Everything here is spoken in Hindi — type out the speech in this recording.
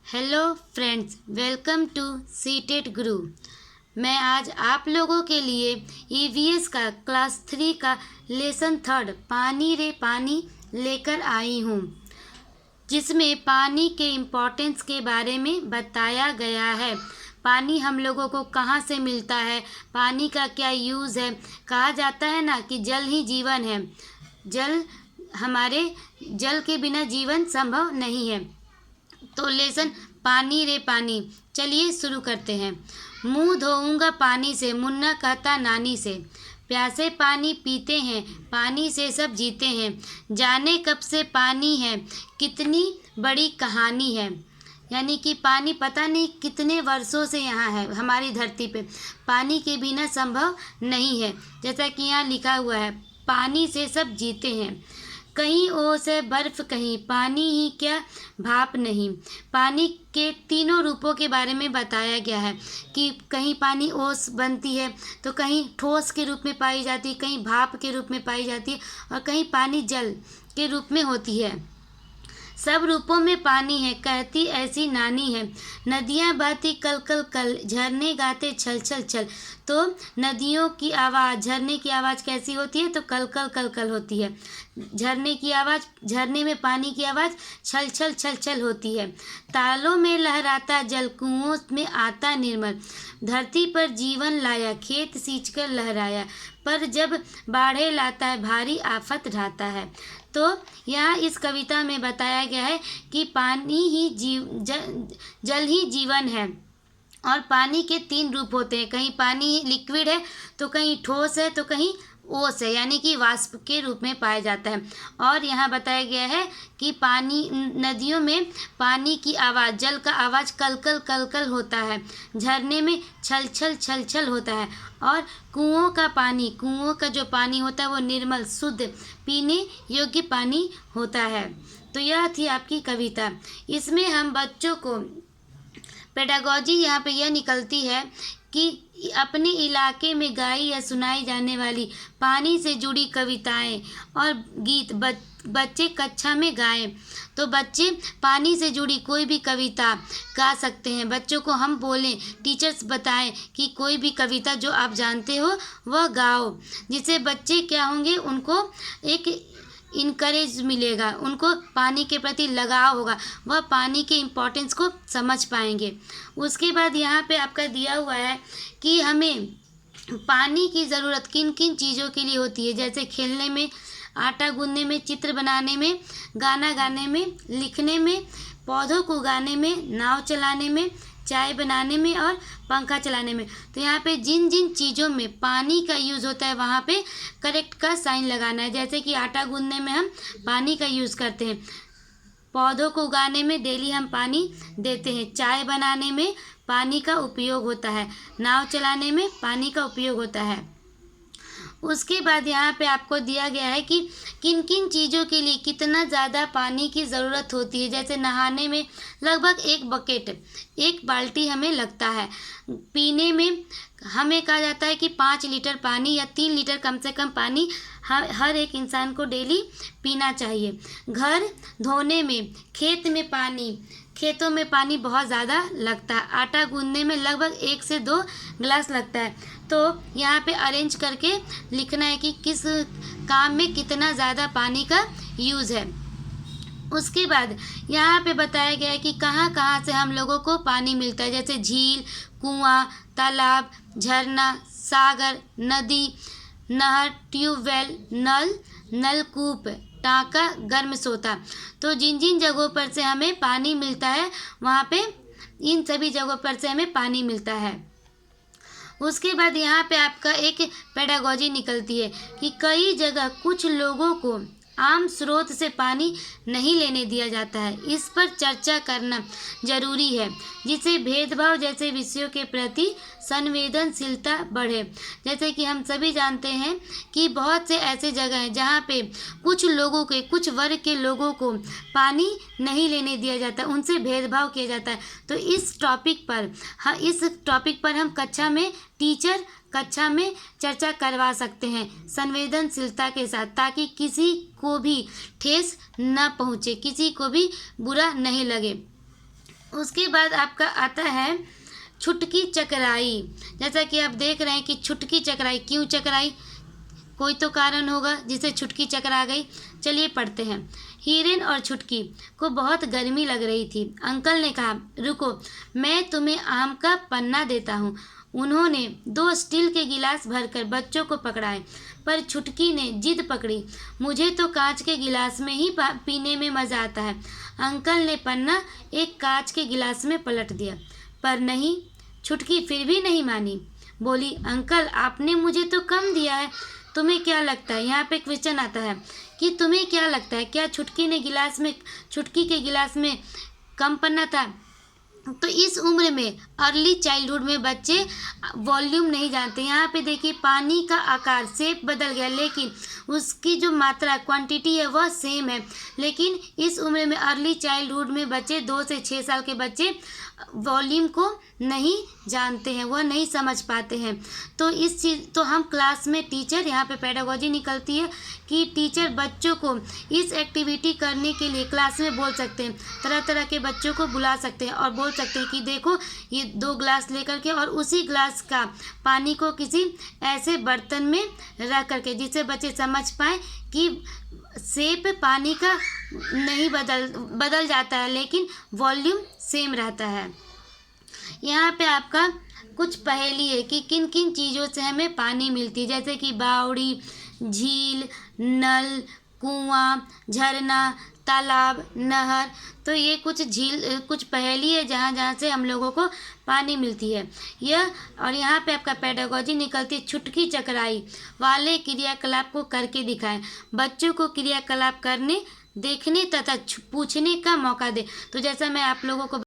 Hello friends, welcome to CTET Guru. मैं आज आप लोगों के लिए ईवीएस का क्लास 3 का लेसन 3 पानी रे पानी लेकर आई हूँ, जिसमें पानी के इम्पोर्टेंस के बारे में बताया गया है। पानी हम लोगों को कहाँ से मिलता है, पानी का क्या यूज़ है। कहा जाता है ना कि जल ही जीवन है। जल के बिना जीवन संभव नहीं है। तो लेसन पानी रे पानी, चलिए शुरू करते हैं। मुंह धोऊंगा पानी से, मुन्ना कहता नानी से। प्यासे पानी पीते हैं, पानी से सब जीते हैं। जाने कब से पानी है, कितनी बड़ी कहानी है। यानी कि पानी पता नहीं कितने वर्षों से यहाँ है हमारी धरती पे। पानी के बिना संभव नहीं है। जैसा कि यहाँ लिखा हुआ है, पानी से सब जीते हैं। कहीं ओस है बर्फ, कहीं पानी ही क्या भाप नहीं। पानी के तीनों रूपों के बारे में बताया गया है कि कहीं पानी ओस बनती है तो कहीं ठोस के रूप में पाई जाती है, कहीं भाप के रूप में पाई जाती है और कहीं पानी जल के रूप में होती है। सब रूपों में पानी है, कहती ऐसी नानी है। नदियाँ बहती कल कल कल, झरने गाते छल छल छल। तो नदियों की आवाज़, झरने की आवाज़ कैसी होती है? तो कल कल कल कल होती है। झरने की आवाज़, झरने में पानी की आवाज़ छल छल छल छल होती है। तालों में लहराता जल, कुओं में आता निर्मल। धरती पर जीवन लाया, खेत सींच कर लहराया। पर जब बाढ़े लाता है, भारी आफत ढाता है। तो यहाँ इस कविता में बताया गया है कि पानी ही जल ही जीवन है। और पानी के 3 रूप होते हैं, कहीं पानी लिक्विड है तो कहीं ठोस है तो कहीं ओस है, यानी कि वाष्प के रूप में पाया जाता है। और यहाँ बताया गया है कि पानी, नदियों में पानी की आवाज़, जल का आवाज़ कल कल कल कल होता है। झरने में छल छल छल छल होता है। और कुओं का जो पानी होता है वो निर्मल शुद्ध पीने योग्य पानी होता है। तो यह थी आपकी कविता। इसमें हम बच्चों को पेडागॉजी यहाँ पे यह निकलती है कि अपने इलाके में गाई या सुनाई जाने वाली पानी से जुड़ी कविताएं और गीत बच्चे कक्षा में गाएं। तो बच्चे पानी से जुड़ी कोई भी कविता गा सकते हैं। बच्चों को हम बोलें, टीचर्स बताएं कि कोई भी कविता जो आप जानते हो वह गाओ, जिससे बच्चे क्या होंगे, उनको एक इनकरेज मिलेगा, उनको पानी के प्रति लगाव होगा, वह पानी के इम्पोर्टेंस को समझ पाएंगे। उसके बाद यहाँ पे आपका दिया हुआ है कि हमें पानी की ज़रूरत किन किन चीज़ों के लिए होती है, जैसे खेलने में, आटा गूंदने में, चित्र बनाने में, गाना गाने में, लिखने में, पौधों को उगाने में, नाव चलाने में, चाय बनाने में और पंखा चलाने में। तो यहाँ पे जिन जिन चीज़ों में पानी का यूज़ होता है वहाँ पे करेक्ट का साइन लगाना है। जैसे कि आटा गूंदने में हम पानी का यूज़ करते हैं, पौधों को उगाने में डेली हम पानी देते हैं, चाय बनाने में पानी का उपयोग होता है, नाव चलाने में पानी का उपयोग होता है। उसके बाद यहाँ पे आपको दिया गया है कि किन किन चीज़ों के लिए कितना ज़्यादा पानी की ज़रूरत होती है। जैसे नहाने में लगभग 1 बाल्टी हमें लगता है। पीने में हमें कहा जाता है कि 5 लीटर पानी या 3 लीटर कम से कम पानी हर एक इंसान को डेली पीना चाहिए। घर धोने में, खेतों में पानी बहुत ज़्यादा लगता है। आटा गूंदने में लगभग 1 से 2 गिलास लगता है। तो यहाँ पे अरेंज करके लिखना है कि किस काम में कितना ज़्यादा पानी का यूज़ है। उसके बाद यहाँ पे बताया गया है कि कहाँ कहाँ से हम लोगों को पानी मिलता है, जैसे झील, कुआं, तालाब, झरना, सागर, नदी, नहर, ट्यूबवेल, नलकूप, टाँका, गर्म सोता। तो जिन जिन जगहों पर से हमें पानी मिलता है वहाँ पे, इन सभी जगहों पर से हमें पानी मिलता है। उसके बाद यहाँ पे आपका एक पेडागॉजी निकलती है कि कई जगह कुछ लोगों को आम स्रोत से पानी नहीं लेने दिया जाता है। इस पर चर्चा करना जरूरी है, जिससे भेदभाव जैसे विषयों के प्रति संवेदनशीलता बढ़े। जैसे कि हम सभी जानते हैं कि बहुत से ऐसे जगह हैं जहाँ पे कुछ वर्ग के लोगों को पानी नहीं लेने दिया जाता, उनसे भेदभाव किया जाता है। तो इस टॉपिक पर हम कक्षा में चर्चा करवा सकते हैं संवेदनशीलता के साथ, ताकि किसी को भी ठेस न पहुँचे, किसी को भी बुरा नहीं लगे। उसके बाद आपका आता है छुटकी चकराई। जैसा कि आप देख रहे हैं कि छुटकी चकराई क्यों चकराई, कोई तो कारण होगा जिसे छुटकी चकरा गई। चलिए पढ़ते हैं। हिरन और छुटकी को बहुत गर्मी लग रही थी। अंकल ने कहा, रुको, मैं तुम्हें आम का पन्ना देता हूँ। उन्होंने 2 स्टील के गिलास भरकर बच्चों को पकड़ाए, पर छुटकी ने जिद पकड़ी, मुझे तो कांच के गिलास में ही पीने में मज़ा आता है। अंकल ने पन्ना एक कांच के गिलास में पलट दिया, पर नहीं, छुटकी फिर भी नहीं मानी। बोली, अंकल आपने मुझे तो कम दिया है, तुम्हें क्या लगता है, यहाँ पे क्वेश्चन आता है कि तुम्हें क्या लगता है, क्या छुटकी के गिलास में कम पन्ना था। तो इस उम्र में, अर्ली चाइल्डहुड में बच्चे वॉल्यूम नहीं जानते। यहाँ पे देखिए पानी का आकार, शेप बदल गया, लेकिन उसकी जो मात्रा, क्वांटिटी है वह सेम है। लेकिन इस उम्र में, अर्ली चाइल्डहुड में बच्चे 2 से 6 साल के बच्चे वॉल्यूम को नहीं जानते हैं, वह नहीं समझ पाते हैं। तो हम क्लास में टीचर, यहाँ पे पेडागोजी निकलती है कि टीचर बच्चों को इस एक्टिविटी करने के लिए क्लास में बोल सकते हैं, तरह तरह के बच्चों को बुला सकते हैं और बोल सकते हैं कि देखो ये 2 ग्लास लेकर के, और उसी ग्लास का पानी को किसी ऐसे बर्तन में रख करके, जिससे बच्चे समझ पाए कि शेप पानी का नहीं बदल जाता है, लेकिन वॉल्यूम सेम रहता है। यहाँ पे आपका कुछ पहेली है कि किन किन चीज़ों से हमें पानी मिलती है, जैसे कि बावड़ी, झील, नल, कुआं, झरना, तालाब, नहर। तो ये कुछ पहेली है जहाँ जहाँ से हम लोगों को पानी मिलती है। और यहाँ पे आपका पेडागोजी निकलती है, छुटकी चकराई वाले क्रियाकलाप को करके दिखाएं। बच्चों को क्रियाकलाप करने, देखने तथा पूछने का मौका दे। तो जैसा मैं आप लोगों को